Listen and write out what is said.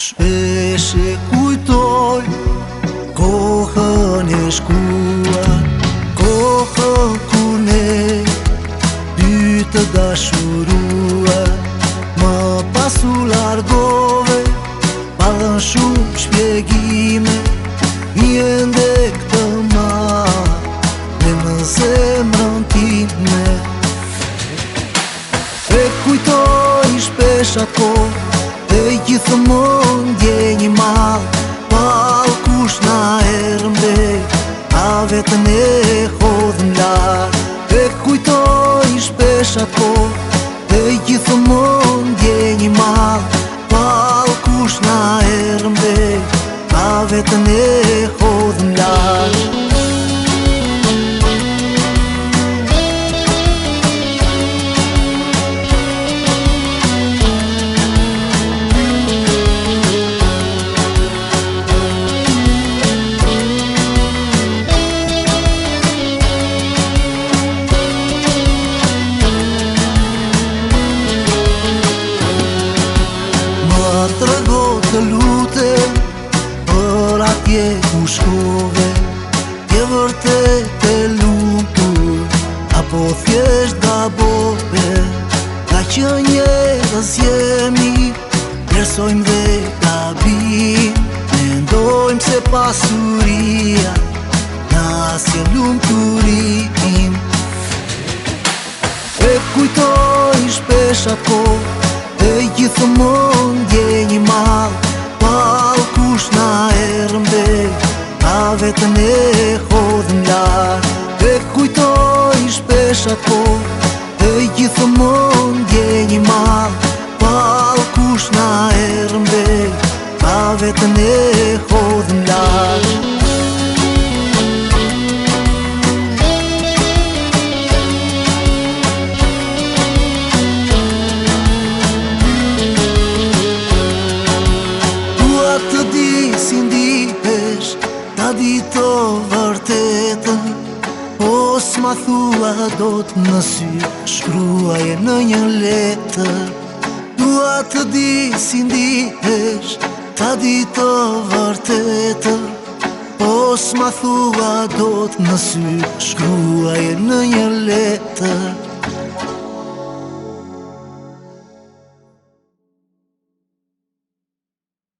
Shpesh e kujtoj kohën e shkuar, kohën kur ne dy të dashuruar. Më pas u largove, pa dhënë shumë shpjegime, ende këtë marrë në zemrën time. E kujtoj shpesh ato, e gjithmonë ndjenjë madh, pall kush na ermbej, a vetën e hodhëm larg. E kujtoj shpesh ato, e gjithmonë ndjenjë madh, pall kush na ermbej, a vetën e hodhëm larg. Trego të lutem për atje ku shkove, je vërtet e lumtur apo thjesht gabove? Ka që njerëz jemi, vlerësojmë dhe gabim, mendojmë se pasuria na sjell lumturim. E kujtoj shpesh ato, e gjithmonë ndjenjë madh, pall kush na ermbej, a vetën e hodhëm larg. E kujtoj shpesh ato, e gjithmonë ndjenjë madh, pall kush na ermbej, a vetën e hodhëm larg. Të di si ndihesh, ta di të vërtetën, po s'ma thua dot në sy, shkruaje në një letër. Dua të di si ndihesh, ta di të vërtetën, po s'ma thua dot në sy, shkruaje në një letër.